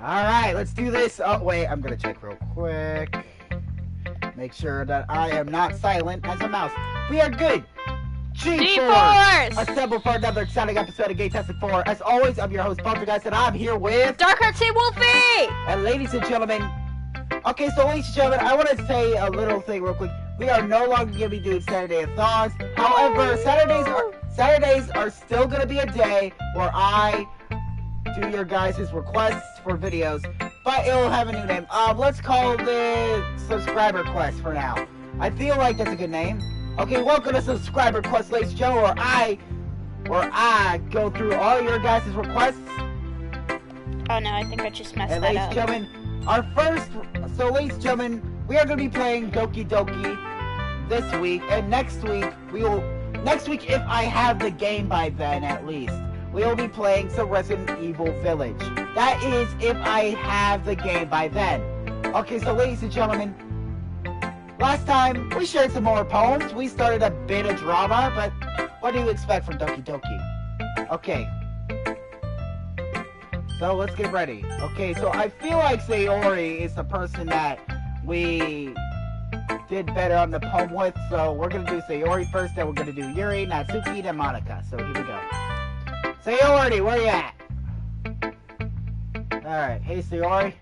Alright, let's do this. Oh, wait, I'm gonna check real quick. Make sure that I am not silent as a mouse. We are good. G-Force! Assemble for another exciting episode of Game Tested 4. As always, I'm your host, Poltergeist, and I'm here with... Dark Artsy Wolfie! And ladies and gentlemen... Okay, so ladies and gentlemen, I want to say a little thing real quick. We are no longer going to be doing Saturday-a-thons. However, Saturdays are still going to be a day where I do your guys' requests for videos, but it'll have a new name. Let's call it Subscriber Quest for now. I feel like that's a good name. Okay, welcome to Subscriber Quest, ladies and gentlemen, where I go through all your guys' requests. Oh no, I think I just messed And that ladies up. and gentlemen, ladies and gentlemen, we are going to be playing Doki Doki this week, and next week, if I have the game by then at least, we will be playing some Resident Evil Village. That is if I have the game by then. Okay, so ladies and gentlemen, last time we shared some more poems. We started a bit of drama, but what do you expect from Doki Doki? Okay. So let's get ready. Okay, so I feel like Sayori is the person that we did better on the poem with. So we're gonna do Sayori first, then we're gonna do Yuri, Natsuki, then Monica. So here we go. Sayori, where you at? Alright, hey Sayori.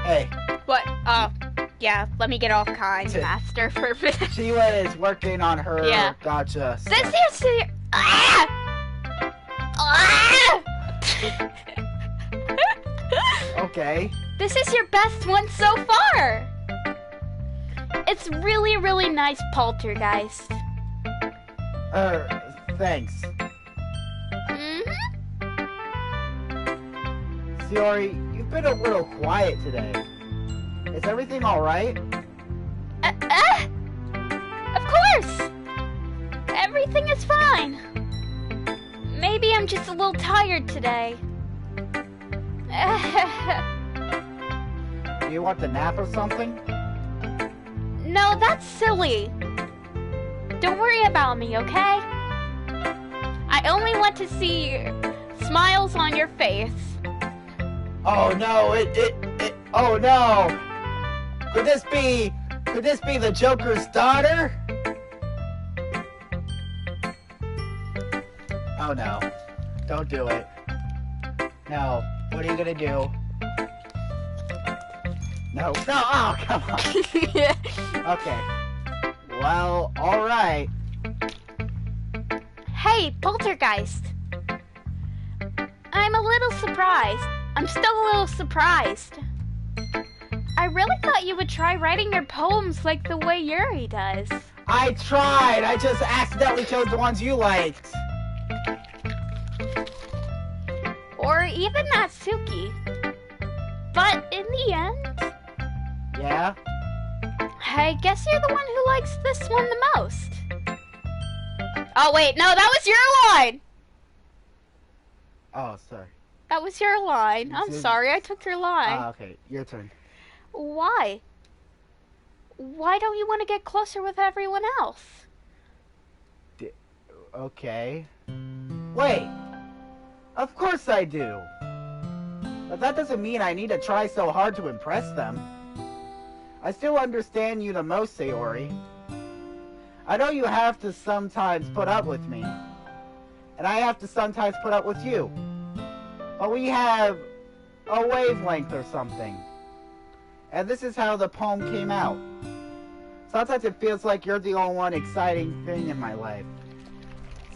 Hey. What? Oh, yeah, let me get off kind, master, for a minute. She was working on her gotcha. This is the... Ah! Ah! Okay. This is your best one so far! It's really, really nice, Poltergeist. Thanks. Mm-hmm. Sayori, you've been a little quiet today. Is everything alright? Of course! Everything is fine. Maybe I'm just a little tired today. Do you want the nap or something? No, that's silly. Don't worry about me, okay? I only want to see smiles on your face. Oh no, oh no! Could this be the Joker's daughter? Oh no. Don't do it. No. What are you gonna do? No. No! Oh, come on. Okay. Well, alright. Hey, Poltergeist. I'm a little surprised. I'm still a little surprised. I really thought you would try writing your poems like the way Yuri does. I tried! I just accidentally chose the ones you liked. Or even Natsuki. But in the end... Yeah? I guess you're the one who likes this one the most. Oh wait, no, that was your line! Oh, sorry. That was your line. I'm sorry, I took your line. Okay, your turn. Why? Why don't you want to get closer with everyone else? Okay. Wait! Of course I do! But that doesn't mean I need to try so hard to impress them. I still understand you the most, Sayori. I know you have to sometimes put up with me. And I have to sometimes put up with you. But we have a wavelength or something. And this is how the poem came out. Sometimes it feels like you're the only one exciting thing in my life.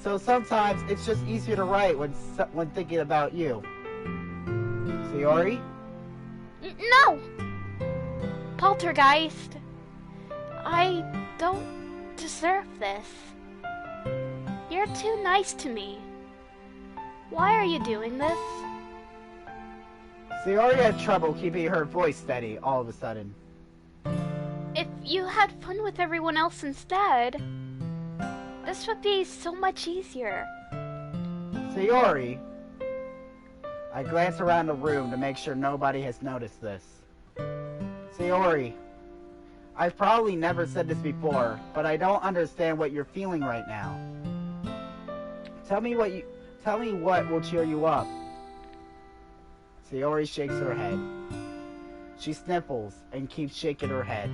So sometimes it's just easier to write when thinking about you. Sayori? No! Poltergeist. I don't deserve this. You're too nice to me. Why are you doing this? Sayori had trouble keeping her voice steady all of a sudden. If you had fun with everyone else instead, this would be so much easier. Sayori, I glance around the room to make sure nobody has noticed this. Sayori, I've probably never said this before, but I don't understand what you're feeling right now. Tell me Tell me what will cheer you up. Sayori shakes her head. She sniffles and keeps shaking her head.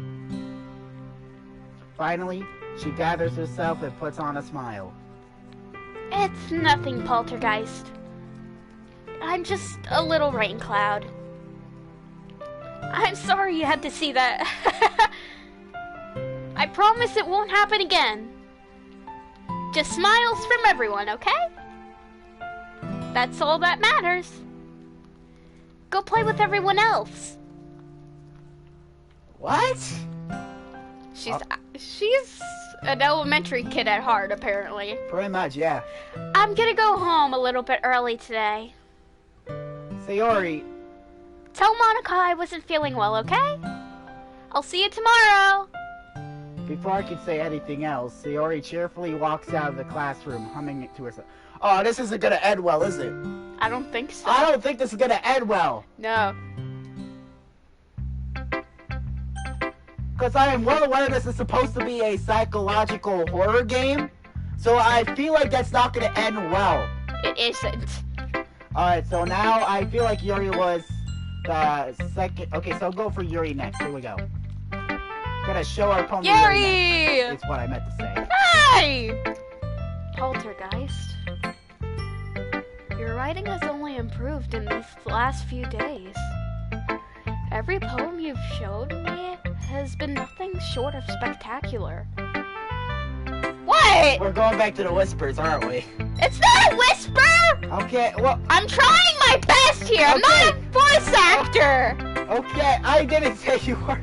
Finally, she gathers herself and puts on a smile. It's nothing, Poltergeist. I'm just a little rain cloud. I'm sorry you had to see that. I promise it won't happen again. Just smiles from everyone, okay? That's all that matters. Go play with everyone else. What? She's an elementary kid at heart, apparently. Pretty much, yeah. I'm gonna go home a little bit early today. Sayori. Tell Monica I wasn't feeling well, okay? I'll see you tomorrow. Before I could say anything else, Sayori cheerfully walks out of the classroom, humming it to herself. Oh, this isn't gonna end well, is it? I don't think so. I don't think this is gonna end well. No. Because I am well aware this is supposed to be a psychological horror game, so I feel like that's not gonna end well. It isn't. Alright, so now I feel like Yuri was the second. Okay, so go for Yuri next. Here we go. Gonna show our opponent Yuri! Is what I meant to say. Hey! Poltergeist. Your writing has only improved in these last few days. Every poem you've showed me has been nothing short of spectacular. What? We're going back to the whispers, aren't we? It's not a whisper! Okay, well... I'm trying my best here! I'm not a voice actor! Okay, I didn't say you were...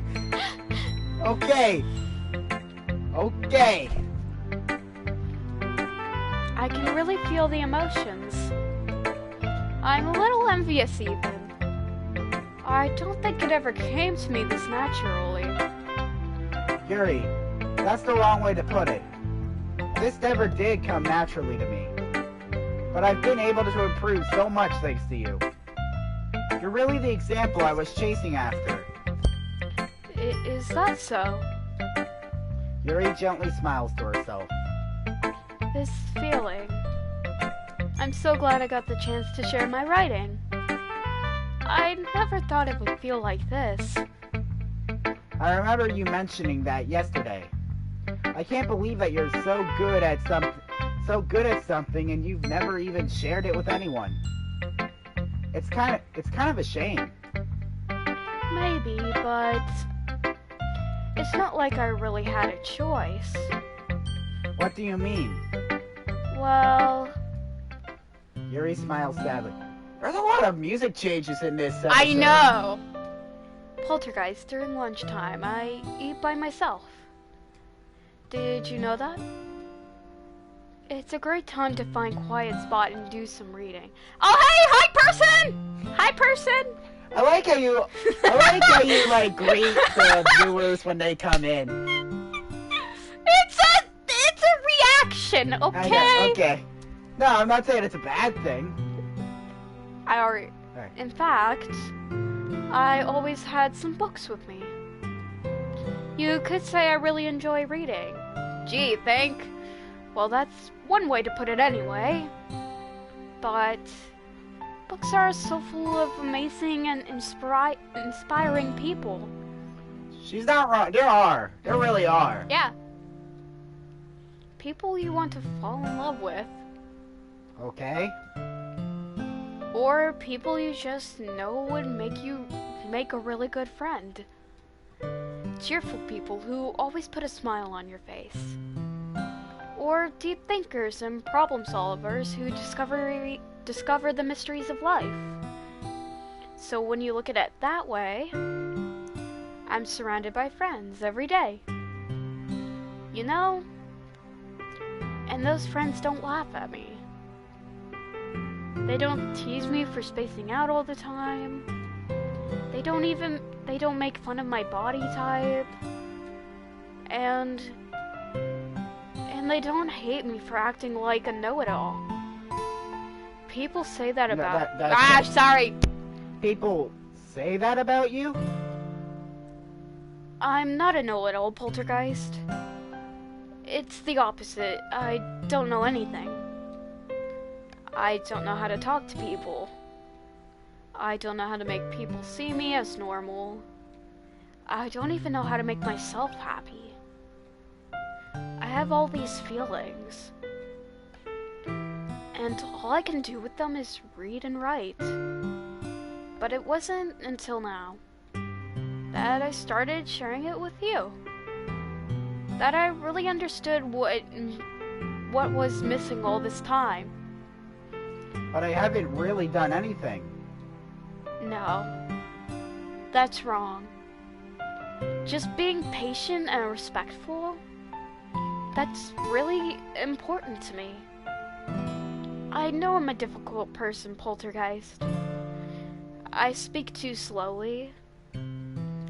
Okay. Okay. I can really feel the emotions. I'm a little envious even. I don't think it ever came to me this naturally. Yuri, that's the wrong way to put it. This never did come naturally to me. But I've been able to improve so much thanks to you. You're really the example I was chasing after. Is that so? Yuri gently smiles to herself. This feeling. I'm so glad I got the chance to share my writing. I never thought it would feel like this. I remember you mentioning that yesterday. I can't believe that you're so good at something and you've never even shared it with anyone. It's kind of a shame. Maybe, but it's not like I really had a choice. What do you mean? Well... Yuri smiles sadly. There's a lot of music changes in this episode. I know! Poltergeist, during lunchtime, I eat by myself. Did you know that? It's a great time to find a quiet spot and do some reading. Oh, hey! Hi, person! Hi, person! I like how you like greet the viewers when they come in. It's a reaction, okay? Okay. No, I'm not saying it's a bad thing. Right. In fact, I always had some books with me. You could say I really enjoy reading. Gee, think. Well, that's one way to put it anyway. But books are so full of amazing and inspiring people. She's not wrong. There really are. Yeah. People you want to fall in love with. Okay. Or people you just know would make a really good friend. Cheerful people who always put a smile on your face. Or deep thinkers and problem solvers who discover the mysteries of life. So when you look at it that way, I'm surrounded by friends every day. You know? And those friends don't laugh at me. They don't tease me for spacing out all the time. They don't make fun of my body type. And they don't hate me for acting like a know-it-all. People say that about... sorry! People say that about you? I'm not a know-it-all, Poltergeist. It's the opposite. I don't know anything. I don't know how to talk to people. I don't know how to make people see me as normal. I don't even know how to make myself happy. I have all these feelings, and all I can do with them is read and write. But it wasn't until now that I started sharing it with you that I really understood what was missing all this time. But I haven't really done anything. No, that's wrong. Just being patient and respectful, that's really important to me. I know I'm a difficult person, Poltergeist. I speak too slowly.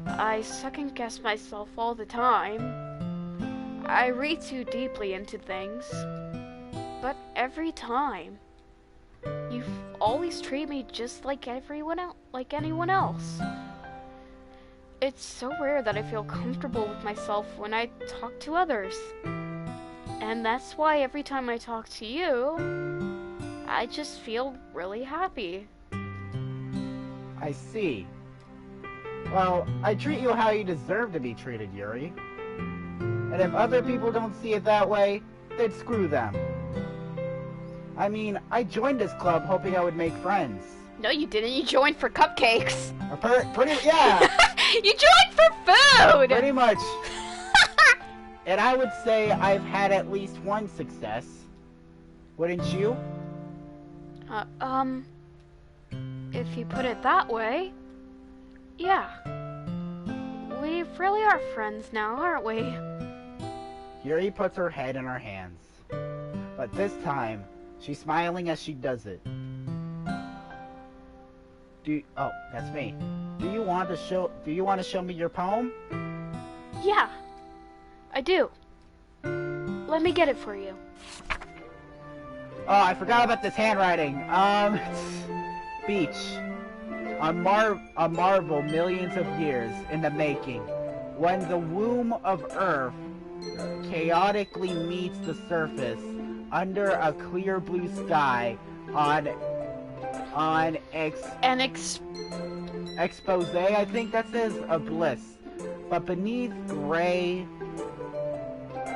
I second guess myself all the time. I read too deeply into things. But every time, you always treat me just like anyone else. It's so rare that I feel comfortable with myself when I talk to others. And that's why every time I talk to you, I just feel really happy. I see. Well, I treat you how you deserve to be treated, Yuri. And if other people don't see it that way, then screw them. I mean, I joined this club hoping I would make friends. No, you didn't. You joined for cupcakes. Yeah. You joined for food. Pretty much. And I would say I've had at least one success. Wouldn't you? If you put it that way, yeah. We really are friends now, aren't we? Yuri puts her head in her hands. But this time, she's smiling as she does it. Oh, that's me. Do you want to show me your poem? Yeah, I do. Let me get it for you. Oh, I forgot about this handwriting. Beach. A marvel millions of years in the making. When the womb of Earth chaotically meets the surface under a clear blue sky on expose, I think that says, a bliss. But beneath gray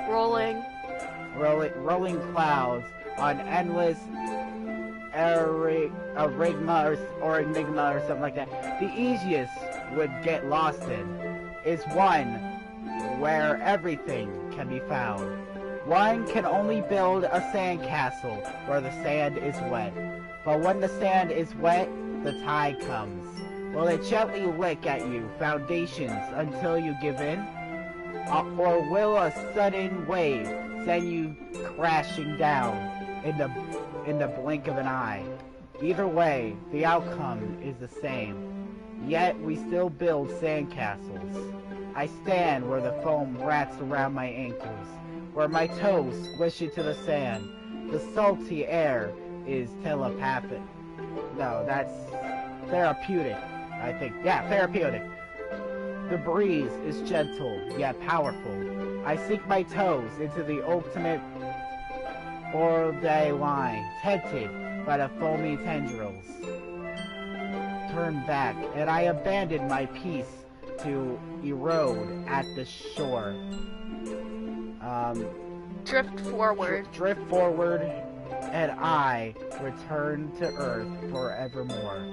rolling clouds on endless enigma or something like that, the easiest would get lost in is one where everything can be found. One can only build a sandcastle where the sand is wet. But when the sand is wet, the tide comes. Will it gently lick at you foundations until you give in? Or will a sudden wave send you crashing down in the blink of an eye? Either way, the outcome is the same. Yet we still build sandcastles. I stand where the foam wraps around my ankles, where my toes squish into the sand. The salty air is telepathic. No, that's therapeutic, I think. Yeah, therapeutic. The breeze is gentle, yet powerful. I sink my toes into the ultimate Orday line, tempted by the foamy tendrils. Turn back, and I abandon my peace to erode at the shore. Drift forward. Drift forward, and I return to Earth forevermore.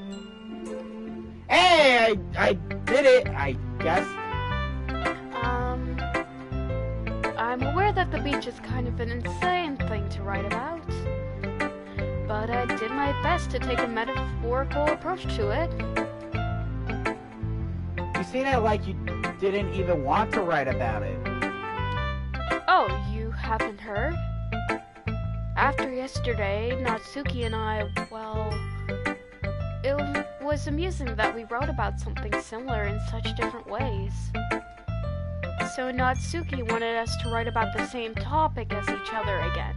Hey, I did it, I guess. I'm aware that the beach is kind of an insane thing to write about, but I did my best to take a metaphorical approach to it. You say that like you didn't even want to write about it. Oh, you haven't heard? After yesterday, Natsuki and I, well, it was amusing that we wrote about something similar in such different ways. So Natsuki wanted us to write about the same topic as each other again.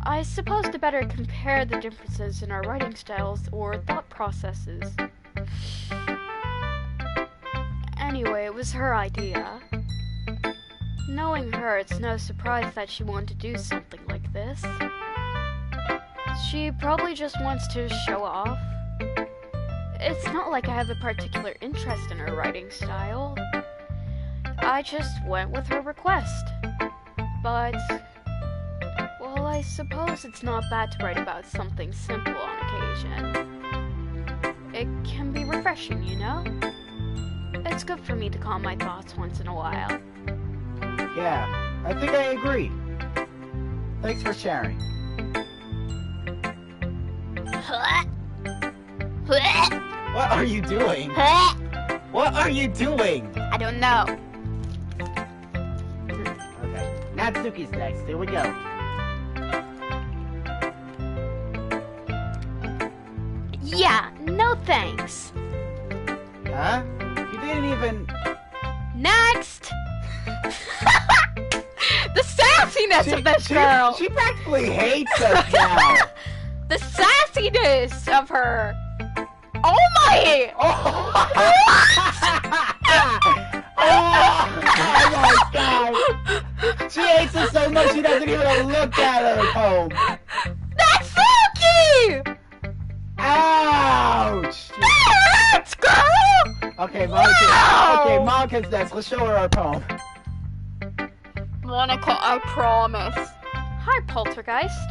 I suppose to better compare the differences in our writing styles or thought processes. Anyway, it was her idea. Knowing her, it's no surprise that she wanted to do something like this. She probably just wants to show off. It's not like I have a particular interest in her writing style. I just went with her request. But, well, I suppose it's not bad to write about something simple on occasion. It can be refreshing, you know? It's good for me to calm my thoughts once in a while. Yeah, I think I agree. Thanks for sharing. What are you doing? What are you doing? I don't know. Okay, Natsuki's next. Here we go. Yeah, no thanks. Huh? You didn't even... Next! The sassiness of this girl! She practically hates us now. The sassiness of her! Oh my! Oh my god! She hates us so much she doesn't even look at her poem. That's Doki! Ouch! That hurts, girl! Okay, Monica's next. Let's show her our poem. Monica, I promise. Hi, Poltergeist.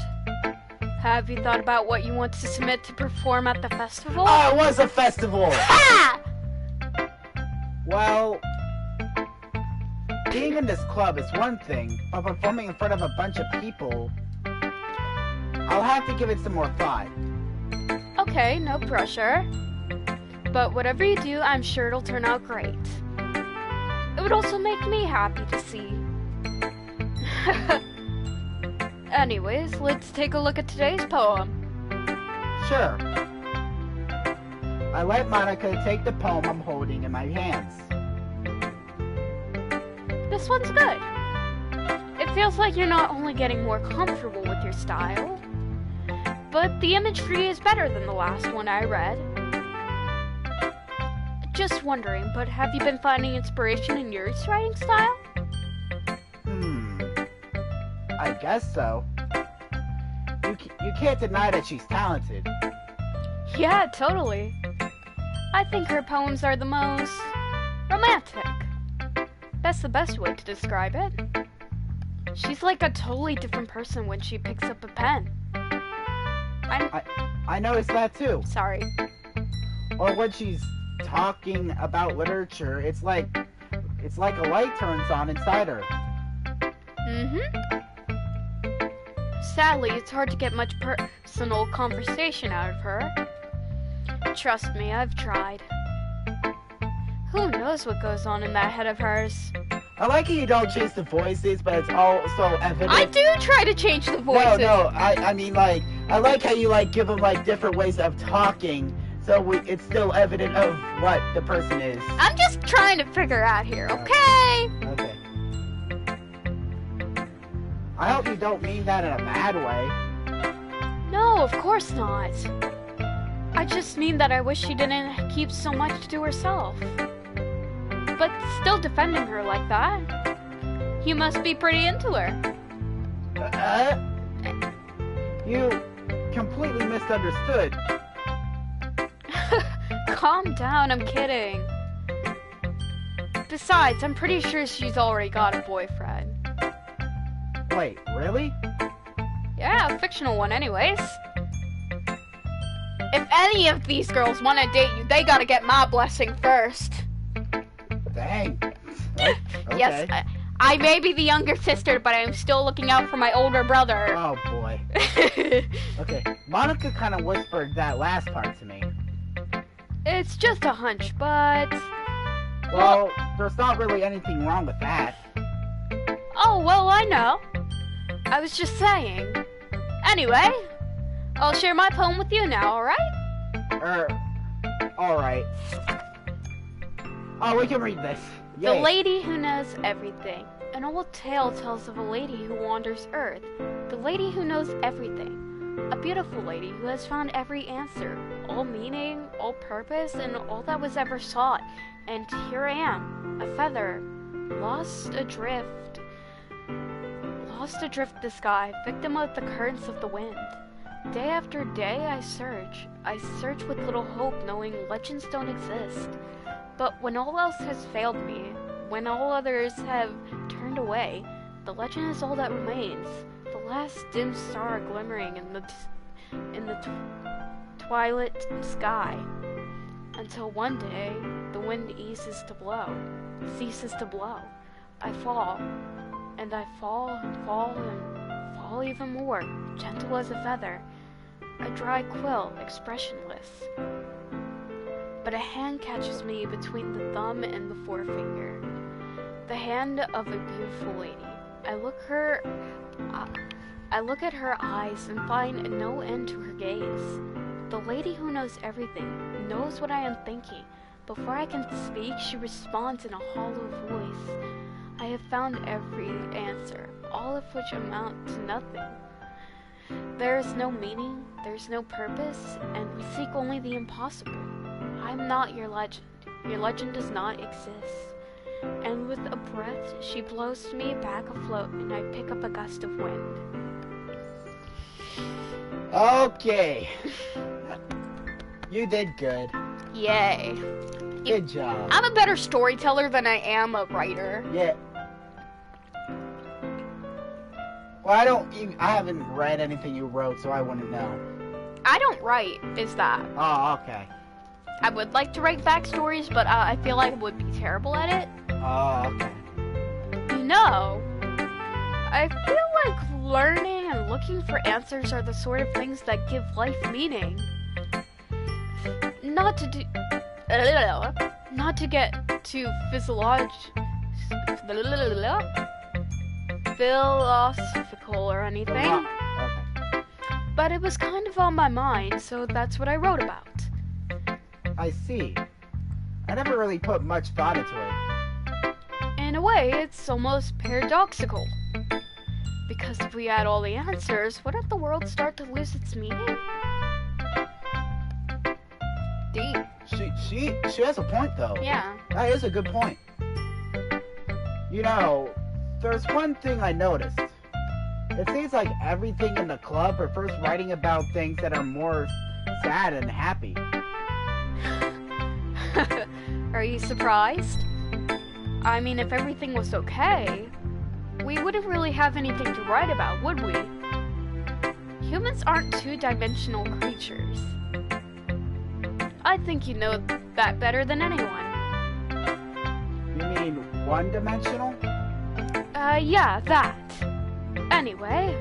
Have you thought about what you want to submit to perform at the festival? Oh, it was a festival! Ha! Well, being in this club is one thing, but performing in front of a bunch of people, I'll have to give it some more thought. Okay, no pressure. But whatever you do, I'm sure it'll turn out great. It would also make me happy to see. Anyways, let's take a look at today's poem. Sure. I let Monica take the poem I'm holding in my hands. This one's good. It feels like you're not only getting more comfortable with your style, but the imagery is better than the last one I read. Just wondering, but have you been finding inspiration in your writing style? I guess so. You can't deny that she's talented. Yeah, totally. I think her poems are the most romantic. That's the best way to describe it. She's like a totally different person when she picks up a pen. I noticed that too. Sorry. Or when she's talking about literature, it's like a light turns on inside her. Mm-hmm. Sadly, it's hard to get much personal conversation out of her. Trust me, I've tried. Who knows what goes on in that head of hers? I like how you don't change the voices, but it's all so evident. I do try to change the voices. No, I mean, like, I like how you, like, give them, like, different ways of talking, so it's still evident of what the person is. I'm just trying to figure out here, okay? Okay. I hope you don't mean that in a bad way. No, of course not. I just mean that I wish she didn't keep so much to herself. But still defending her like that, you must be pretty into her. You completely misunderstood. Calm down, I'm kidding. Besides, I'm pretty sure she's already got a boyfriend. Wait, really? Yeah, a fictional one anyways. If any of these girls want to date you, they gotta get my blessing first. Dang. Okay. Yes, I may be the younger sister, but I'm still looking out for my older brother. Oh, boy. Okay, Monica kind of whispered that last part to me. It's just a hunch, but... Well, there's not really anything wrong with that. Oh, well, I know. I was just saying. Anyway, I'll share my poem with you now, alright? Alright. Oh, we can read this. The Yay. Lady Who Knows Everything. An old tale tells of a lady who wanders Earth. The lady who knows everything. A beautiful lady who has found every answer, all meaning, all purpose, and all that was ever sought. And here I am, a feather, lost adrift the sky, victim of the currents of the wind. Day after day I search. I search with little hope, knowing legends don't exist. But when all else has failed me, when all others have turned away, the legend is all that remains. The last dim star glimmering in the twilight sky. Until one day, the wind ceases to blow. I fall, and I fall and fall and fall even more, gentle as a feather. A dry quill, expressionless. But a hand catches me between the thumb and the forefinger. The hand of a beautiful lady. I look at her eyes and find no end to her gaze. The lady who knows everything, knows what I am thinking. Before I can speak, she responds in a hollow voice. I have found every answer, all of which amount to nothing. There is no meaning, there's no purpose, and we seek only the impossible. I'm not your legend. Your legend does not exist. And with a breath, she blows me back afloat, and I pick up a gust of wind. Okay. You did good. Yay. Good job. I'm a better storyteller than I am a writer. Yeah. Well, I haven't read anything you wrote, so I wouldn't know. I don't write, is that. Oh, okay. I would like to write backstories, but I feel like I would be terrible at it. Oh, okay. You know, I feel like learning and looking for answers are the sort of things that give life meaning. Not to get too philosophical or anything, Okay. but it was kind of on my mind, so that's what I wrote about. I see. I never really put much thought into it. In a way, it's almost paradoxical. Because if we had all the answers, wouldn't the world start to lose its meaning? Deep. She has a point, though. Yeah. That is a good point. You know, there's one thing I noticed. It seems like everything in the club prefers writing about things that are more sad and happy. Are you surprised? I mean, if everything was okay, we wouldn't really have anything to write about, would we? Humans aren't two-dimensional creatures. I think you know that better than anyone. You mean one-dimensional? Yeah, that. Anyway,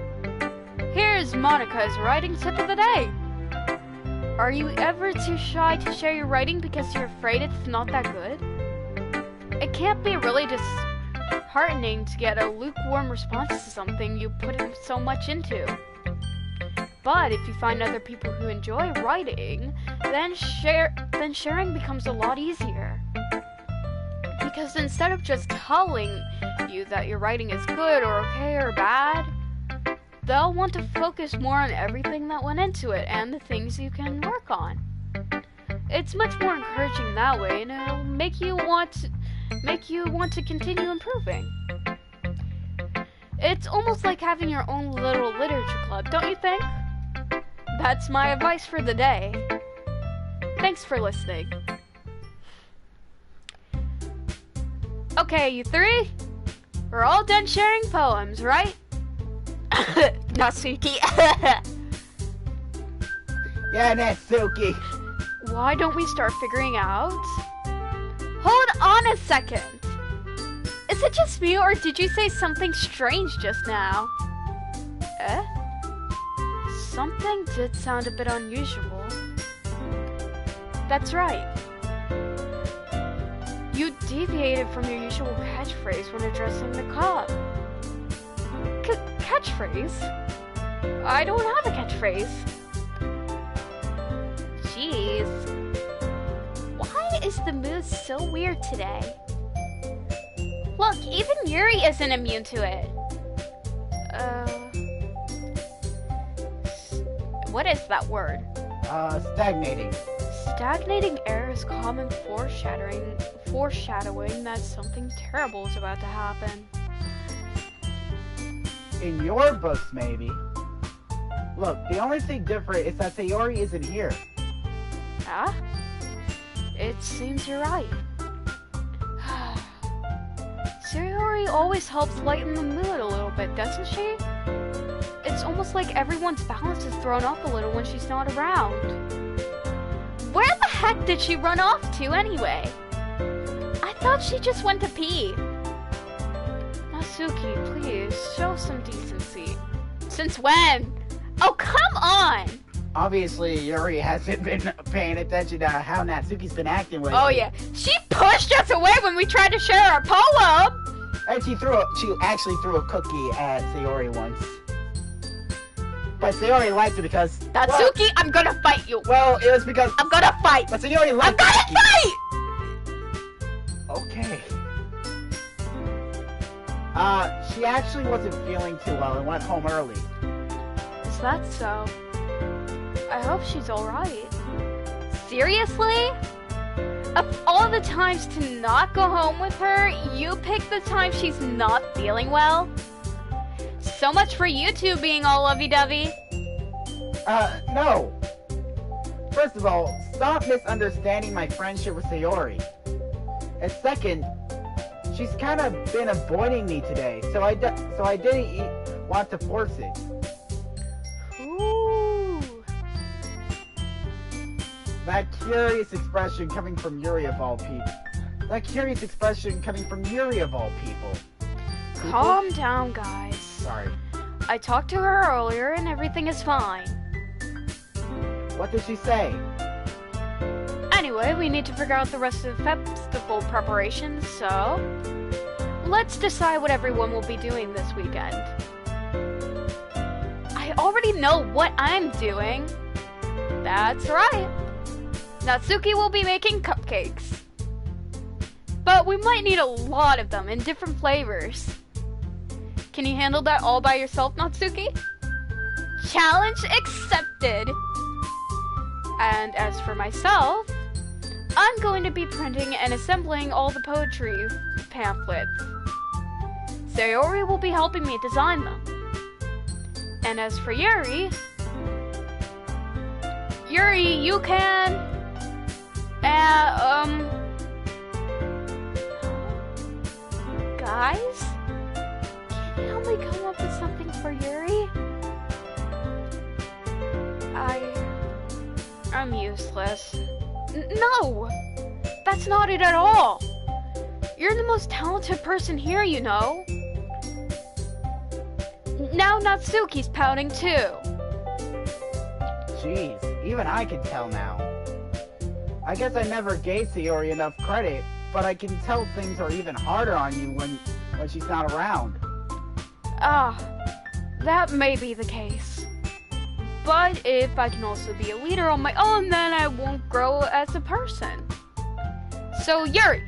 here's Monica's writing tip of the day. Are you ever too shy to share your writing because you're afraid it's not that good? It can't be really disheartening to get a lukewarm response to something you put so much into. But if you find other people who enjoy writing, then sharing becomes a lot easier. Because instead of just telling you that your writing is good or okay or bad, they'll want to focus more on everything that went into it and the things you can work on. It's much more encouraging that way, and it'll make you want to continue improving. It's almost like having your own little literature club, don't you think? That's my advice for the day. Thanks for listening. Okay, you three? We're all done sharing poems, right? Natsuki. Yeah, Natsuki. Why don't we start figuring out? Hold on a second. Is it just me, or did you say something strange just now? Eh? Something did sound a bit unusual. That's right. You deviated from your usual catchphrase when addressing the cop. Catchphrase? I don't have a catchphrase. Jeez. Why is the mood so weird today? Look, even Yuri isn't immune to it. What is that word? Stagnating. Stagnating air is common foreshadowing that something terrible is about to happen. In your books, maybe. Look, the only thing different is that Sayori isn't here. Ah? It seems you're right. Sayori always helps lighten the mood a little bit, doesn't she? It's almost like everyone's balance is thrown off a little when she's not around. Where the heck did she run off to anyway? I thought she just went to pee. Natsuki, please, show some decency. Since when? Oh, come on! Obviously, Yuri hasn't been paying attention to how Natsuki's been acting lately. Oh yeah, she pushed us away when we tried to share our poem! And she actually threw a cookie at Sayori once. But Sayori liked it because... Natsuki, well, I'm gonna fight you! Well, it was because... I'm gonna fight! But Sayori liked I'm gonna fight! Okay. She actually wasn't feeling too well and went home early. Is that so? I hope she's alright. Seriously? Of all the times to not go home with her, you pick the time she's not feeling well? So much for you two being all lovey-dovey. No. First of all, stop misunderstanding my friendship with Sayori. And second, she's kind of been avoiding me today, so I didn't want to force it. Ooh. That curious expression coming from Yuri of all people. Calm down, guys. Sorry. I talked to her earlier and everything is fine. What did she say? Anyway, we need to figure out the rest of the festival preparations, so... let's decide what everyone will be doing this weekend. I already know what I'm doing. That's right. Natsuki will be making cupcakes. But we might need a lot of them in different flavors. Can you handle that all by yourself, Natsuki? Challenge accepted! And as for myself, I'm going to be printing and assembling all the poetry pamphlets. Sayori will be helping me design them. And as for Yuri, you can... Guys? Can you help me come up with something for Yuri? I'm useless. No! That's not it at all! You're the most talented person here, you know. Now Natsuki's pouting too. Jeez, even I can tell now. I guess I never gave Sayori enough credit, but I can tell things are even harder on you when she's not around. Ah, that may be the case. But if I can also be a leader on my own, then I won't grow as a person. So Yuri,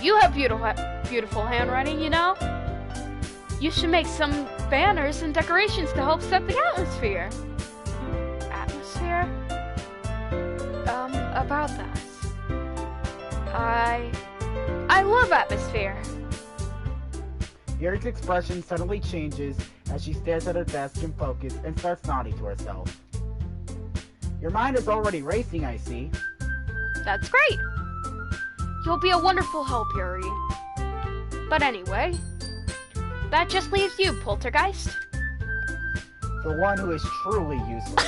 you have beautiful handwriting, you know? You should make some banners and decorations to help set the atmosphere. Atmosphere? About that. I love atmosphere. Yuri's expression suddenly changes as she stares at her desk in focus and starts nodding to herself. Your mind is already racing, I see. That's great. You'll be a wonderful help, Yuri. But anyway, that just leaves you, Poltergeist. The one who is truly useless.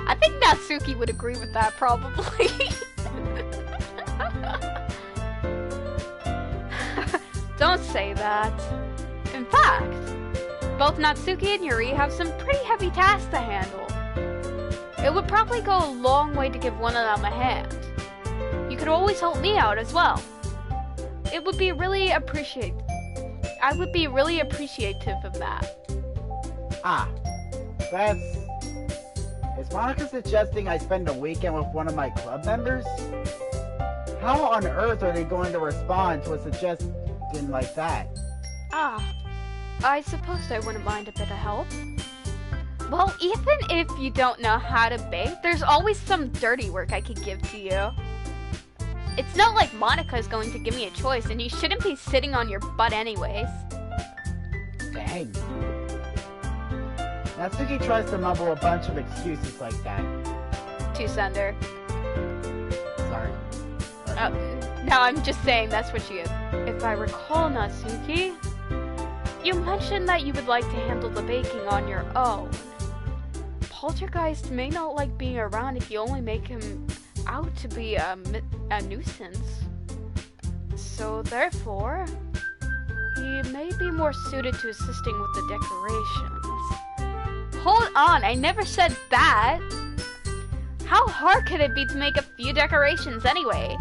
I think Natsuki would agree with that, probably. Don't say that. In fact, both Natsuki and Yuri have some pretty heavy tasks to handle. It would probably go a long way to give one of them a hand. You could always help me out as well. I would be really appreciative of that. Ah, is Monica suggesting I spend a weekend with one of my club members? How on earth are they going to respond to a suggestion like that? Ah, I suppose I wouldn't mind a bit of help. Well, even if you don't know how to bake, there's always some dirty work I could give to you. It's not like Monica is going to give me a choice, and you shouldn't be sitting on your butt anyways. Dang. Natsuki tries to mumble a bunch of excuses like that. Two-sender. Sorry. No, I'm just saying that's what she is. If I recall, Natsuki, you mentioned that you would like to handle the baking on your own. Poltergeist may not like being around if you only make him out to be a nuisance. So therefore, he may be more suited to assisting with the decorations. Hold on, I never said that! How hard could it be to make a few decorations anyway?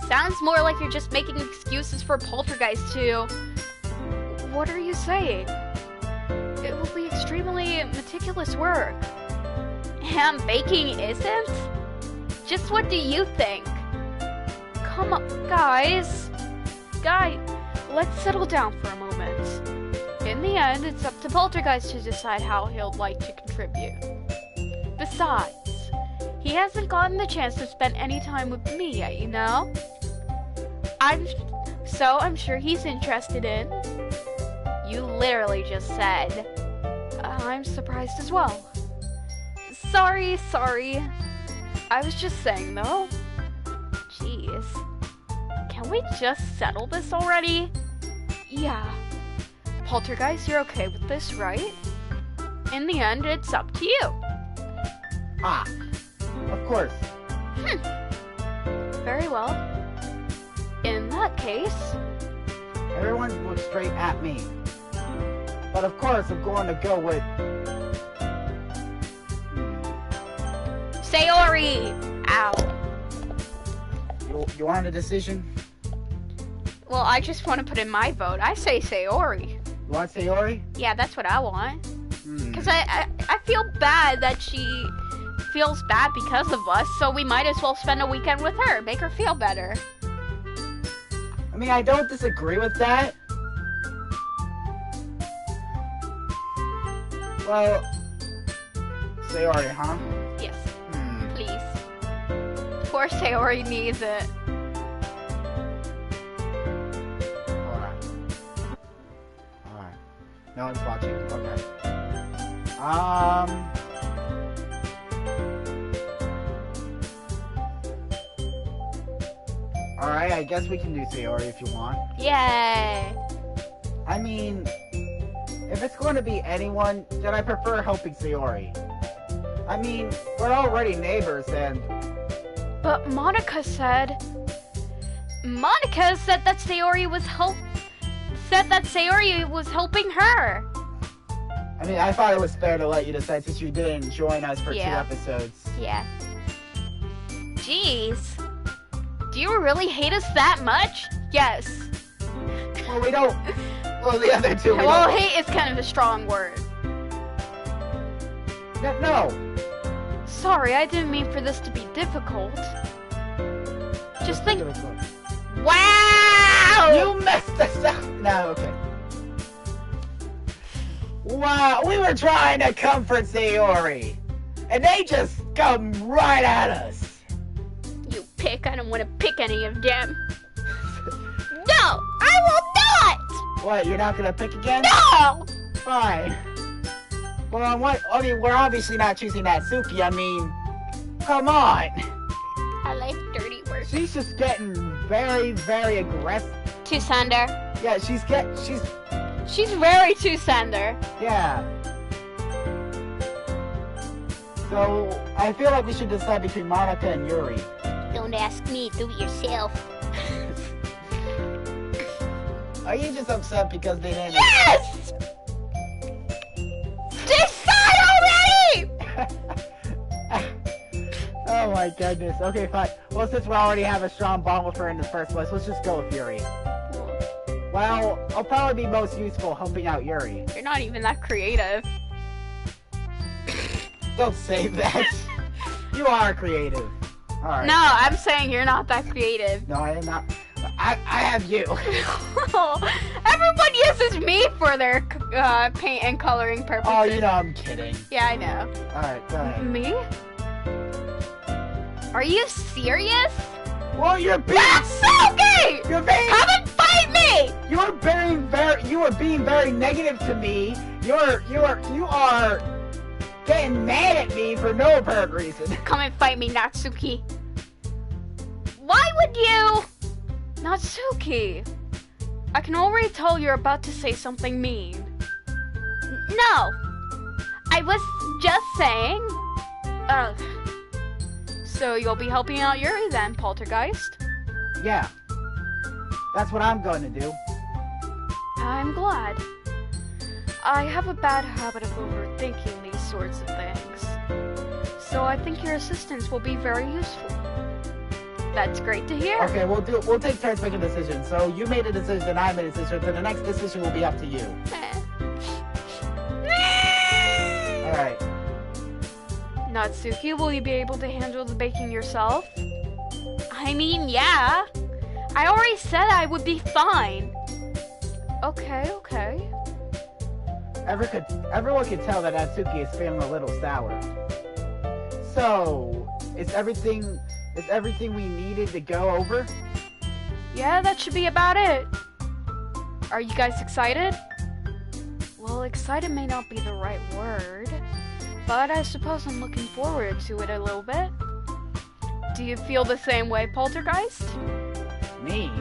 Sounds more like you're just making excuses for Poltergeist to... What are you saying? It will be extremely meticulous work. And baking isn't? Just what do you think? Come on, guys. Let's settle down for a moment. In the end, it's up to Poltergeist to decide how he'll like to contribute. Besides, he hasn't gotten the chance to spend any time with me yet, you know? I'm sure he's interested in. You literally just said, I'm surprised as well. Sorry. I was just saying, though. Jeez. Can we just settle this already? Yeah. Poltergeist, you're okay with this, right? In the end, it's up to you. Ah, of course. Very well. In that case... Everyone looks straight at me. But of course, I'm going to go with... Sayori! Ow. You want a decision? Well, I just want to put in my vote. I say Sayori. You want Sayori? Yeah, that's what I want. Because I feel bad that she feels bad because of us, so we might as well spend a weekend with her. Make her feel better. I mean, I don't disagree with that. Well, Sayori, huh? Yes. Please. Poor Sayori needs it. Alright. No one's watching. Okay. Alright, I guess we can do Sayori if you want. Yay! I mean, if it's going to be anyone, then I prefer helping Sayori. I mean, we're already neighbors and... But Monica said that Sayori was helping her. I mean, I thought it was fair to let you decide since you didn't join us for 2 Yeah. episodes. Yeah. Jeez. Do you really hate us that much? Yes. Well, we don't... Well, the other two we Well, don't... hate is kind of a strong word. No. Sorry, I didn't mean for this to be difficult. Just think... Wow! You messed us up! No, okay. Wow, we were trying to comfort Sayori, and they just come right at us. You pick, I don't want to pick any of them. No, I will not! What, you're not gonna pick again? No! Fine. Well, I mean, we're obviously not choosing Natsuki, I mean, come on. I like dirty work. She's just getting very, very aggressive. Two-sender. Yeah, She's very two-sender. yeah. So, I feel like we should decide between Monica and Yuri. Don't ask me, do it yourself. Are you just upset because they didn't... Yes! Decide already! Oh my goodness. Okay, fine. Well, since we already have a strong bond with her in the first place, let's just go with Yuri. Well, I'll probably be most useful helping out Yuri. You're not even that creative. Don't say that. You are creative. Alright. No, I'm saying you're not that creative. No, I am not. I have you. Everyone uses me for their paint and coloring purposes. Oh, you know I'm kidding. Yeah, I know. Alright, go ahead. Me? Are you serious? Well, you're being... That's okay! You're being... Come and fight me! You were being very negative to me. you are getting mad at me for no apparent reason. Come and fight me, Natsuki. Why would you? Natsuki, I can already tell you're about to say something mean. No, I was just saying. So you'll be helping out Yuri then, Poltergeist? Yeah, that's what I'm going to do. I'm glad. I have a bad habit of overthinking these sorts of things, so I think your assistance will be very useful. That's great to hear. Okay, we'll take turns making decisions. So you made a decision, I made a decision, then the next decision will be up to you. Alright. Natsuki, will you be able to handle the baking yourself? I mean, yeah. I already said I would be fine. Okay. Everyone could tell that Natsuki is feeling a little sour. So, is everything we needed to go over? Yeah, that should be about it. Are you guys excited? Well, excited may not be the right word, but I suppose I'm looking forward to it a little bit. Do you feel the same way, Poltergeist? Me?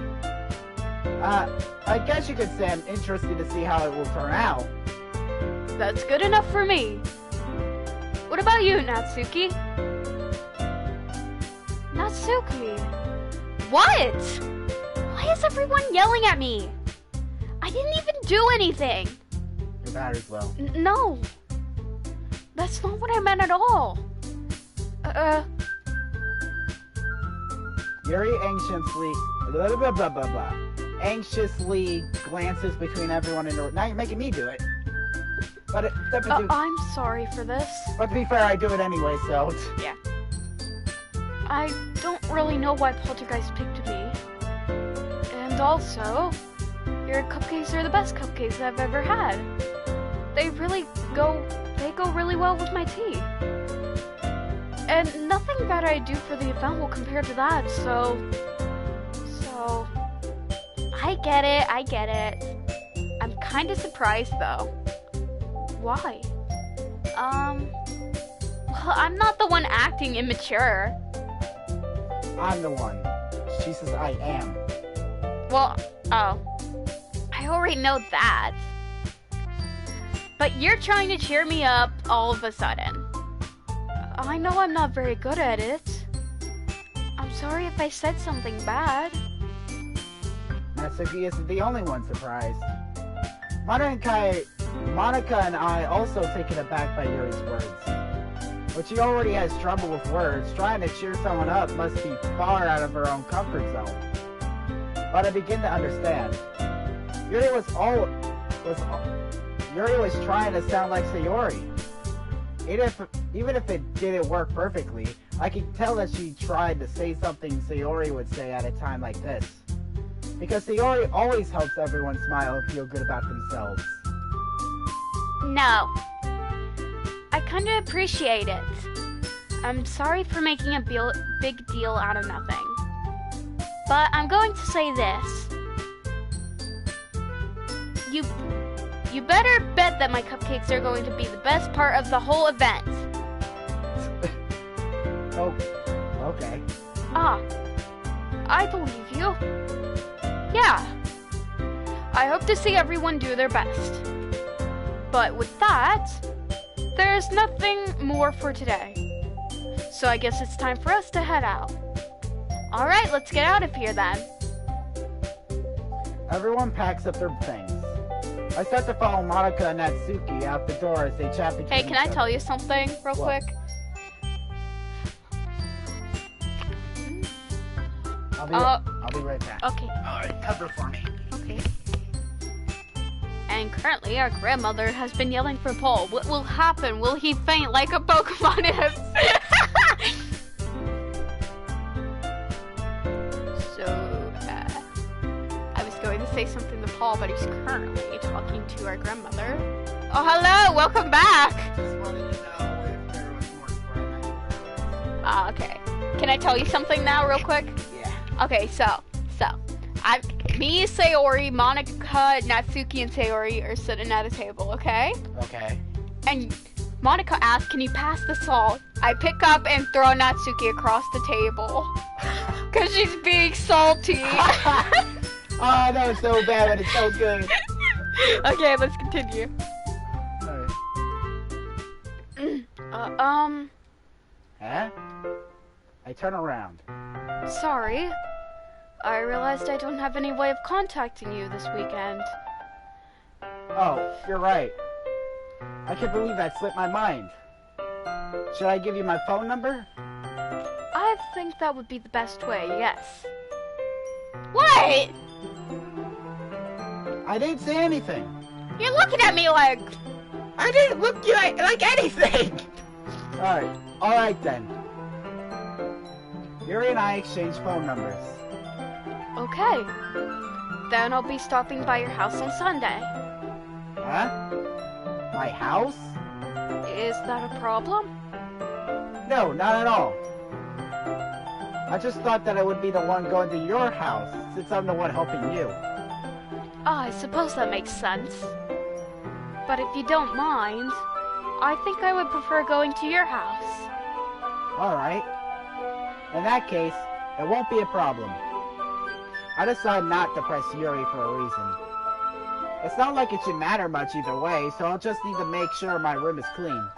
I guess you could say I'm interested to see how it will turn out. That's good enough for me. What about you, Natsuki? Natsuki? What? Why is everyone yelling at me? I didn't even do anything. Your battery's low. No. That's not what I meant at all. Yuri anxiously glances between everyone in the... Now you're making me do it. But I'm sorry for this. But to be fair, I do it anyway, so... Yeah. I don't really know why Poltergeist picked me. And also, your cupcakes are the best cupcakes I've ever had. They go really well with my tea. And nothing that I do for the event will compare to that, so... I get it. I'm kinda surprised, though. Why? Well, I'm not the one acting immature. I'm the one. She says I am. Well, I already know that. But you're trying to cheer me up all of a sudden. I know I'm not very good at it. I'm sorry if I said something bad. Natsuki isn't the only one surprised. Monica and I also taken aback by Yuri's words. But she already has trouble with words. Trying to cheer someone up must be far out of her own comfort zone. But I begin to understand. Yuri was trying to sound like Sayori. Even if it didn't work perfectly, I could tell that she tried to say something Sayori would say at a time like this. Because Sayori always helps everyone smile and feel good about themselves. No. I kinda appreciate it. I'm sorry for making a big deal out of nothing. But I'm going to say this. You better bet that my cupcakes are going to be the best part of the whole event. Oh, okay. I believe you. Yeah. I hope to see everyone do their best. But with that, there's nothing more for today. So I guess it's time for us to head out. Alright, let's get out of here then. Everyone packs up their things. I start to follow Monica and Natsuki out the door as they chat between Hey, can I tell you something real quick? I'll be right back. Okay. Alright, cover for me. Okay. And currently, our grandmother has been yelling for Paul. What will happen? Will he faint like a Pokemon is? So, I was going to say something to Paul, but he's currently talking to our grandmother. Oh, hello! Welcome back! Just wanted to know if there was more square. Okay. Can I tell you something now, real quick? Yeah. Okay, so, me, Sayori, Monica, Monica, Natsuki, and Sayori are sitting at a table, okay? Okay. And Monica asks, can you pass the salt? I pick up and throw Natsuki across the table. Because she's being salty. Oh, that was so bad, but it's so good. Okay, let's continue. Alright. Huh? I turn around. Sorry. I realized I don't have any way of contacting you this weekend. Oh, you're right. I can't believe that slipped my mind. Should I give you my phone number? I think that would be the best way, yes. What? I didn't say anything. You're looking at me like... I didn't look you like anything! Alright then. Yuri and I exchanged phone numbers. Okay. Then I'll be stopping by your house on Sunday. Huh? My house? Is that a problem? No, not at all. I just thought that I would be the one going to your house, since I'm the one helping you. I suppose that makes sense. But if you don't mind, I think I would prefer going to your house. Alright. In that case, it won't be a problem. I decide not to press Yuri for a reason. It's not like it should matter much either way, so I'll just need to make sure my room is clean.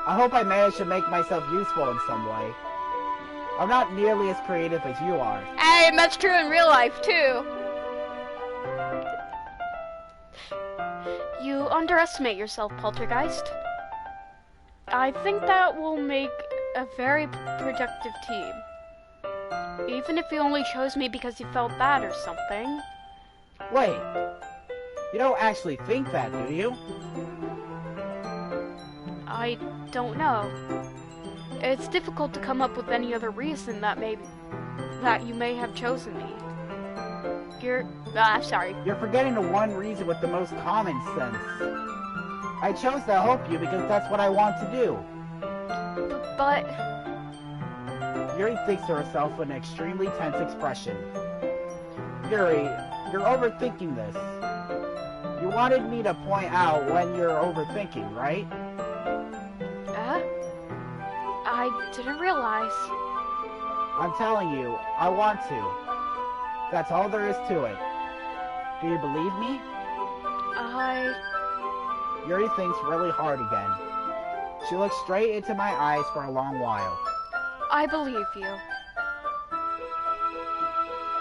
I hope I manage to make myself useful in some way. I'm not nearly as creative as you are. Hey, and that's true in real life, too. You underestimate yourself, Poltergeist. I think that will make a very productive team. Even if you only chose me because you felt bad or something. Wait. You don't actually think that, do you? I don't know. It's difficult to come up with any other reason that you may have chosen me. Sorry. You're forgetting the one reason with the most common sense. I chose to help you because that's what I want to do. But... Yuri thinks to herself with an extremely tense expression. Yuri, you're overthinking this. You wanted me to point out when you're overthinking, right? I didn't realize. I'm telling you, I want to. That's all there is to it. Do you believe me? Yuri thinks really hard again. She looks straight into my eyes for a long while. I believe you.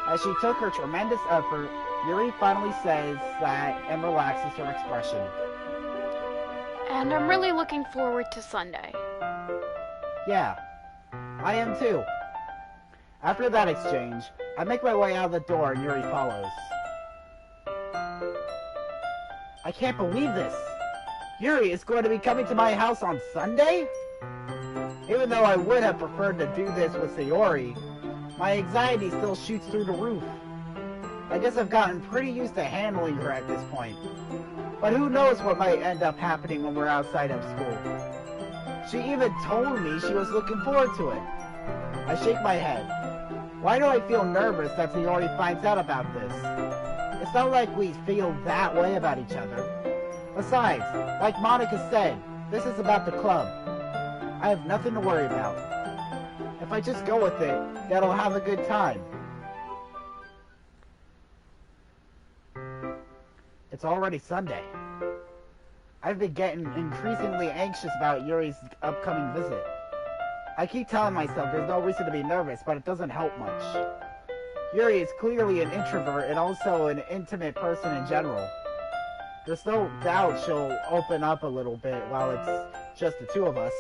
As she took her tremendous effort, Yuri finally says that and relaxes her expression. And I'm really looking forward to Sunday. Yeah, I am too. After that exchange, I make my way out of the door and Yuri follows. I can't believe this! Yuri is going to be coming to my house on Sunday? Even though I would have preferred to do this with Sayori, my anxiety still shoots through the roof. I guess I've gotten pretty used to handling her at this point. But who knows what might end up happening when we're outside of school. She even told me she was looking forward to it. I shake my head. Why do I feel nervous that Sayori finds out about this? It's not like we feel that way about each other. Besides, like Monica said, this is about the club. I have nothing to worry about. If I just go with it, then I'll have a good time. It's already Sunday. I've been getting increasingly anxious about Yuri's upcoming visit. I keep telling myself there's no reason to be nervous, but it doesn't help much. Yuri is clearly an introvert and also an intimate person in general. There's no doubt she'll open up a little bit while it's just the two of us.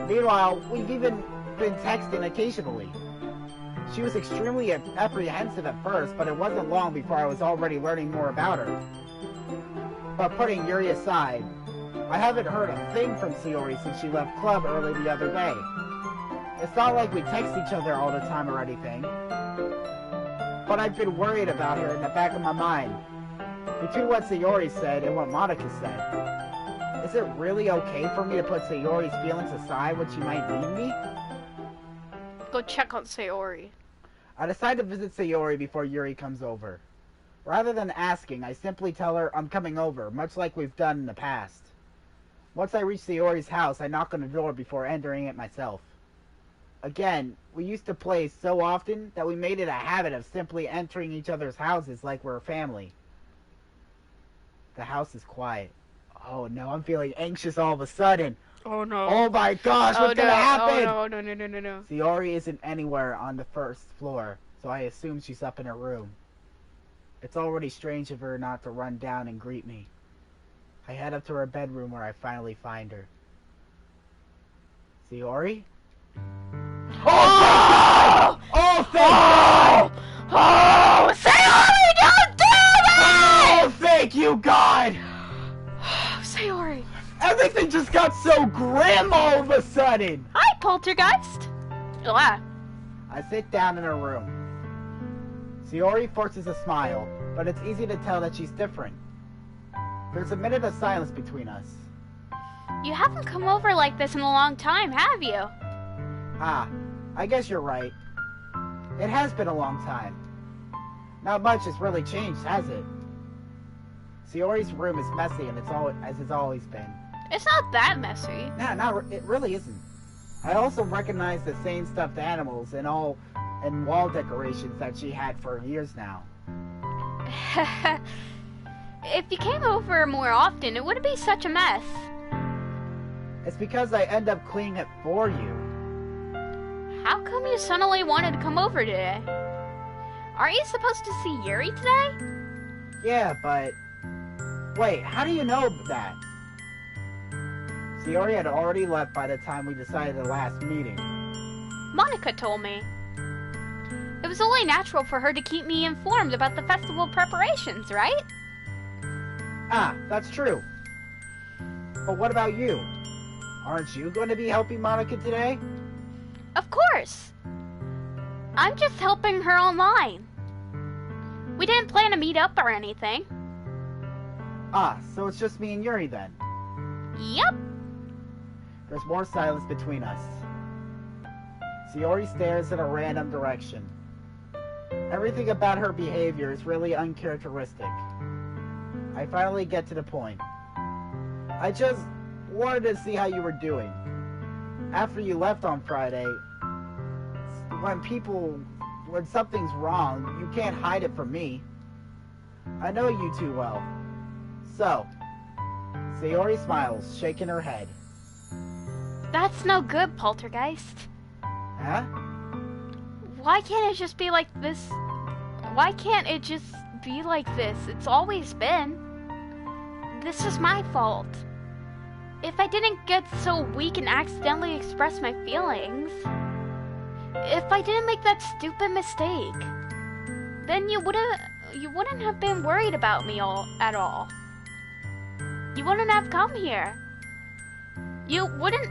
Meanwhile, we've even been texting occasionally. She was extremely apprehensive at first, but it wasn't long before I was already learning more about her. But putting Yuri aside, I haven't heard a thing from Sayori since she left club early the other day. It's not like we text each other all the time or anything. But I've been worried about her in the back of my mind. Between what Sayori said and what Monica said. Is it really okay for me to put Sayori's feelings aside when she might need me? Go check on Sayori. I decide to visit Sayori before Yuri comes over. Rather than asking, I simply tell her I'm coming over, much like we've done in the past. Once I reach Sayori's house, I knock on the door before entering it myself. Again, we used to play so often that we made it a habit of simply entering each other's houses like we're a family. The house is quiet. Oh no, I'm feeling anxious all of a sudden. Oh no. Oh my gosh, what's gonna happen? Oh no. Sayori isn't anywhere on the first floor, so I assume she's up in her room. It's already strange of her not to run down and greet me. I head up to her bedroom where I finally find her. Sayori? Oh! Oh, thank God! Oh, Sayori, don't do that! Oh, thank you, God! Sayori. Everything just got so grim all of a sudden! Hi, Poltergeist. Ah. I sit down in her room. Sayori forces a smile, but it's easy to tell that she's different. There's a minute of silence between us. You haven't come over like this in a long time, have you? Ah, I guess you're right. It has been a long time. Not much has really changed, has it? Sayori's room is messy and as it's always been. It's not that messy. Nah, it really isn't. I also recognize the same stuffed animals and wall decorations that she had for years now. If you came over more often, it wouldn't be such a mess. It's because I end up cleaning it for you. How come you suddenly wanted to come over today? Aren't you supposed to see Yuri today? Yeah, but... Wait, how do you know that? Sayori had already left by the time we decided the last meeting. Monica told me. It was only natural for her to keep me informed about the festival preparations, right? Ah, that's true. But what about you? Aren't you going to be helping Monica today? Of course. I'm just helping her online. We didn't plan to meet up or anything. Ah, so it's just me and Yuri then. Yep. There's more silence between us. Sayori stares in a random direction. Everything about her behavior is really uncharacteristic. I finally get to the point. I just wanted to see how you were doing. After you left on Friday, when something's wrong, you can't hide it from me. I know you too well. So, Sayori smiles, shaking her head. That's no good, Poltergeist. Huh? Why can't it just be like this? Why can't it just be like this? It's always been. This is my fault. If I didn't get so weak and accidentally express my feelings, if I didn't make that stupid mistake, then you wouldn't have been worried about me at all. You wouldn't have come here. You wouldn't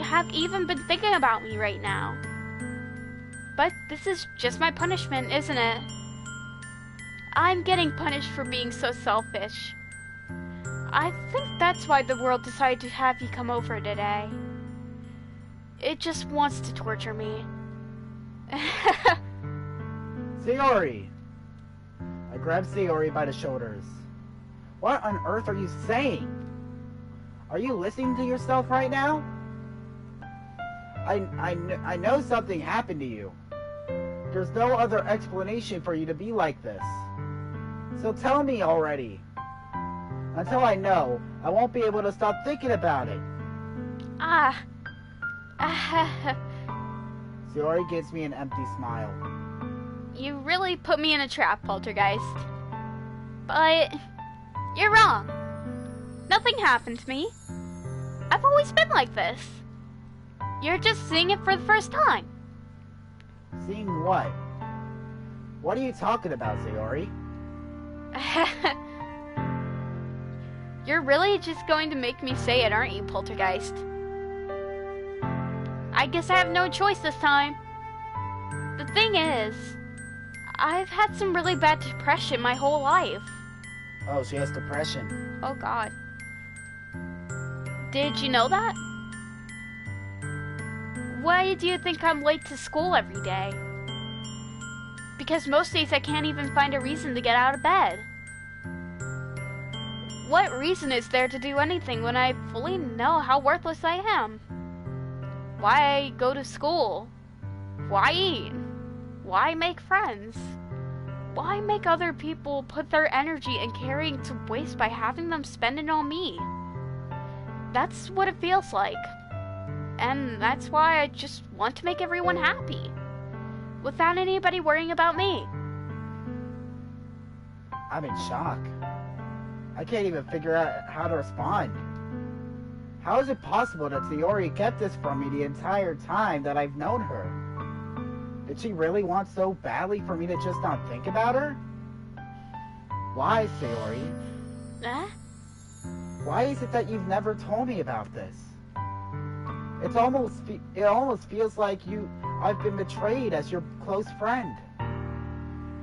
have even been thinking about me right now. But this is just my punishment, isn't it? I'm getting punished for being so selfish. I think that's why the world decided to have you come over today. It just wants to torture me. Sayori! I grab Sayori by the shoulders. What on earth are you saying? Are you listening to yourself right now? I know something happened to you. There's no other explanation for you to be like this. So tell me already. Until I know, I won't be able to stop thinking about it. Sayori gives me an empty smile. You really put me in a trap, Poltergeist. But you're wrong. Nothing happened to me. I've always been like this. You're just seeing it for the first time. Seeing what? What are you talking about, Sayori? You're really just going to make me say it, aren't you, Poltergeist? I guess I have no choice this time. The thing is, I've had some really bad depression my whole life. Oh, she has depression. Oh, God. Did you know that? Why do you think I'm late to school every day? Because most days I can't even find a reason to get out of bed. What reason is there to do anything when I fully know how worthless I am? Why go to school? Why eat? Why make friends? Why make other people put their energy and caring to waste by having them spend it on me? That's what it feels like. And that's why I just want to make everyone happy, without anybody worrying about me. I'm in shock. I can't even figure out how to respond. How is it possible that Sayori kept this from me the entire time that I've known her? Did she really want so badly for me to just not think about her? Why, Sayori? Why is it that you've never told me about this? It almost feels like I've been betrayed as your close friend.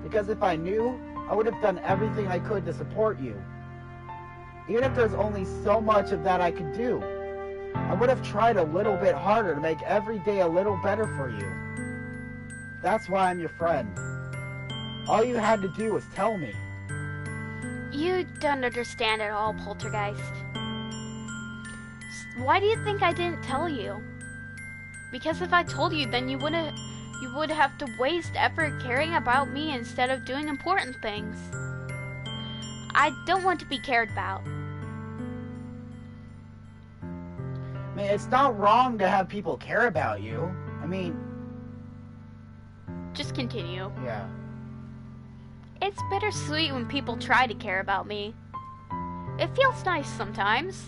Because if I knew, I would have done everything I could to support you. Even if there's only so much of that I could do, I would have tried a little bit harder to make every day a little better for you. That's why I'm your friend. All you had to do was tell me. You don't understand at all, Poltergeist. Why do you think I didn't tell you? Because if I told you, then you would have to waste effort caring about me instead of doing important things. I don't want to be cared about. I mean, it's not wrong to have people care about you. I mean... Just continue. Yeah. It's bittersweet when people try to care about me. It feels nice sometimes,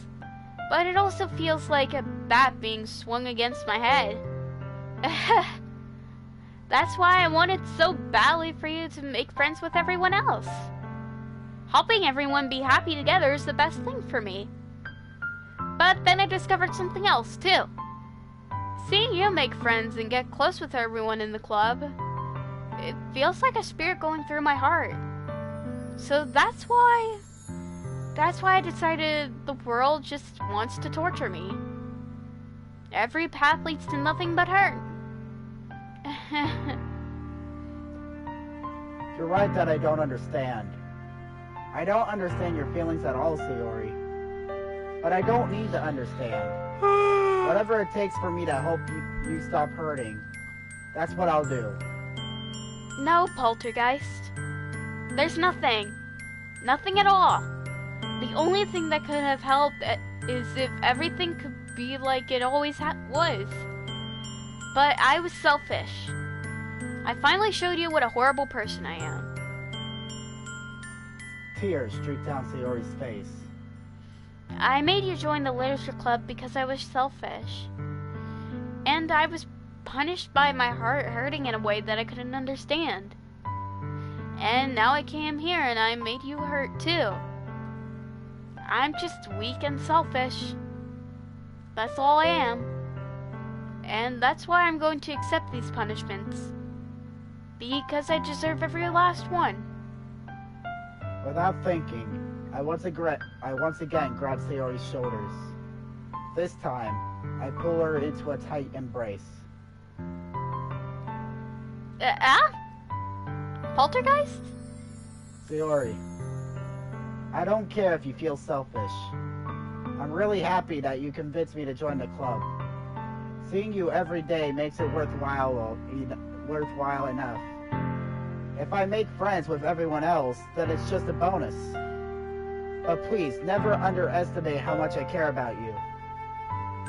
but it also feels like a bat being swung against my head. That's why I wanted so badly for you to make friends with everyone else. Helping everyone be happy together is the best thing for me. But then I discovered something else, too. Seeing you make friends and get close with everyone in the club, it feels like a spirit going through my heart. So that's why I decided the world just wants to torture me. Every path leads to nothing but hurt. You're right that I don't understand. I don't understand your feelings at all, Sayori. But I don't need to understand. Whatever it takes for me to help you stop hurting, that's what I'll do. No, Poltergeist. There's nothing. Nothing at all. The only thing that could have helped is if everything could be like it always was. But I was selfish. I finally showed you what a horrible person I am. Tears streaked down Sayori's face. I made you join the literature club because I was selfish. And I was punished by my heart hurting in a way that I couldn't understand. And now I came here and I made you hurt too. I'm just weak and selfish. That's all I am. And that's why I'm going to accept these punishments. Because I deserve every last one. Without thinking, I once again grab Sayori's shoulders. This time, I pull her into a tight embrace. Poltergeist? Sayori, I don't care if you feel selfish. I'm really happy that you convinced me to join the club. Seeing you every day makes it worthwhile enough. If I make friends with everyone else, then it's just a bonus. But please, never underestimate how much I care about you.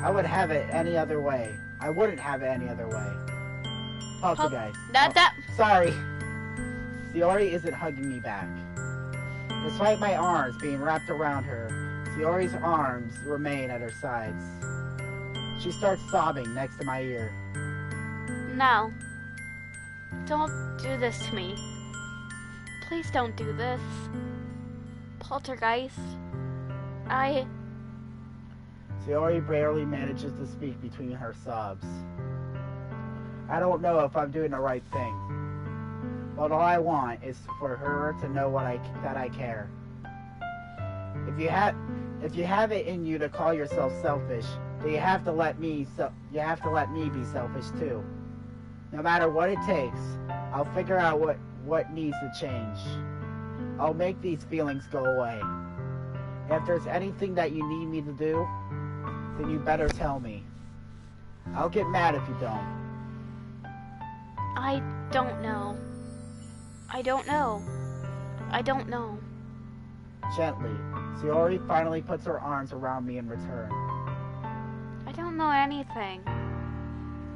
I wouldn't have it any other way. Poltergeist. Sorry. Sayori isn't hugging me back. Despite my arms being wrapped around her, Sayori's arms remain at her sides. She starts sobbing next to my ear. No. Don't do this to me. Please don't do this. Poltergeist. Sayori barely manages to speak between her sobs. I don't know if I'm doing the right thing. But all I want is for her to know that I care. If you have it in you to call yourself selfish, then you have to let me be selfish too. No matter what it takes, I'll figure out what needs to change. I'll make these feelings go away. If there's anything that you need me to do, then you better tell me. I'll get mad if you don't. I don't know. I don't know. I don't know. Gently, Sayori finally puts her arms around me in return. I don't know anything.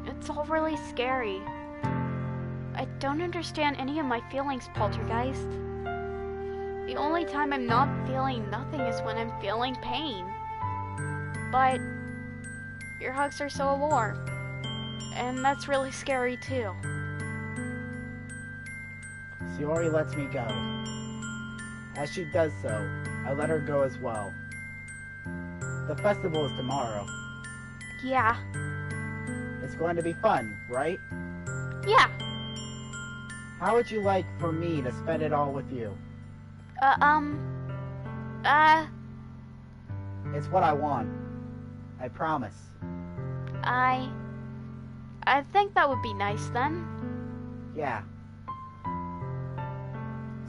It's all really scary. I don't understand any of my feelings, Poltergeist. The only time I'm not feeling nothing is when I'm feeling pain. But your hugs are so warm, and that's really scary too. Sayori lets me go. As she does so, I let her go as well. The festival is tomorrow. Yeah. It's going to be fun, right? Yeah. How would you like for me to spend it all with you? It's what I want. I promise. I think that would be nice then. Yeah.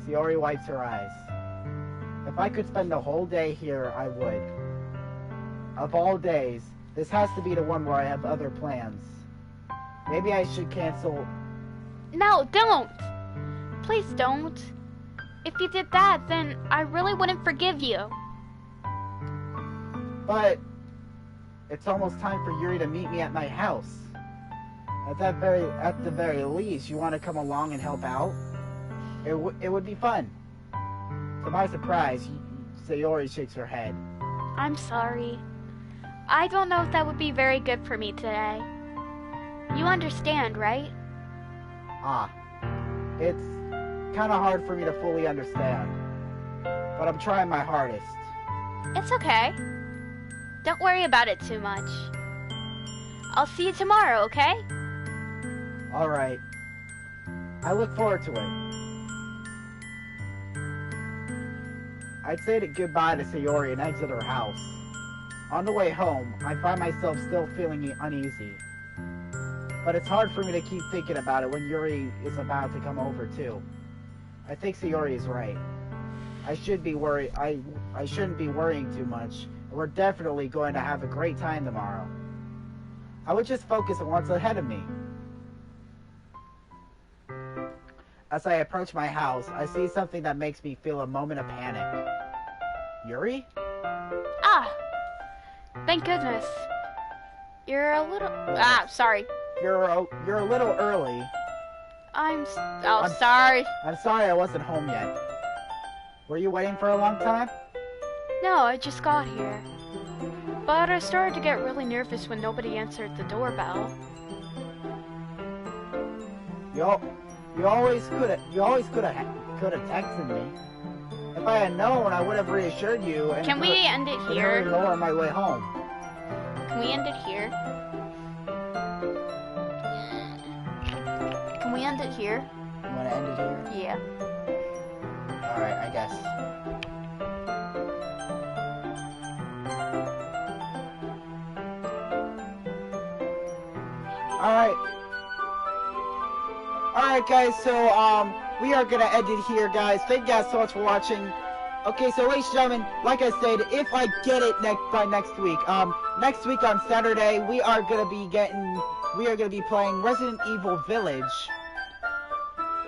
Sayori wipes her eyes. If I could spend the whole day here, I would. Of all days, this has to be the one where I have other plans. Maybe I should cancel... No, don't! Please don't. If you did that, then I really wouldn't forgive you. But it's almost time for Yuri to meet me at my house. At the very least, you want to come along and help out? It would be fun. To my surprise, Sayori shakes her head. I'm sorry. I don't know if that would be very good for me today. You understand, right? Ah, it's kind of hard for me to fully understand, but I'm trying my hardest. It's okay. Don't worry about it too much. I'll see you tomorrow, okay? Alright. I look forward to it. I'd say goodbye to Sayori and exit her house. On the way home, I find myself still feeling uneasy. But it's hard for me to keep thinking about it when Yuri is about to come over too. I think Sayori is right. I shouldn't be worrying too much. We're definitely going to have a great time tomorrow. I would just focus on what's ahead of me. As I approach my house, I see something that makes me feel a moment of panic. Yuri? Ah! Thank goodness. You're a little... sorry. You're a little early. I'm sorry. I'm sorry I wasn't home yet. Were you waiting for a long time? No, I just got here. But I started to get really nervous when nobody answered the doorbell. You always could have texted me. If I had known, I would have reassured you. And can we end it here? On my way home. Can we end it here? Can we end it here? You want to end it here? Yeah. Alright, I guess. Alright guys, so we are gonna end it here, guys. Thank you guys so much for watching. Okay, so ladies and gentlemen, like I said, if I get it by next week on Saturday, we are gonna be playing Resident Evil Village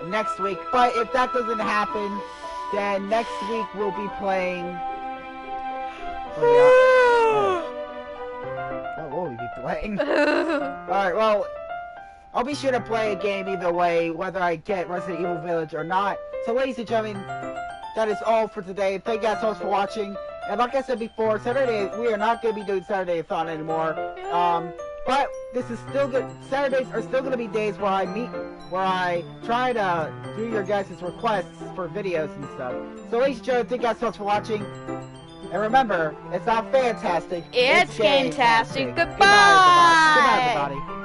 next week. But if that doesn't happen, then next week we'll be playing. What will we be playing? Alright, well, I'll be sure to play a game either way, whether I get Resident Evil Village or not. So ladies and gentlemen, that is all for today. Thank you guys so much for watching. And like I said before, Saturday, we are not going to be doing Saturday-a-thon anymore. But this is still good. Saturdays are still going to be days where I try to do your guys' requests for videos and stuff. So ladies and gentlemen, thank you guys so much for watching. And remember, it's not fantastic. It's game-tastic. Goodbye! Goodbye, everybody.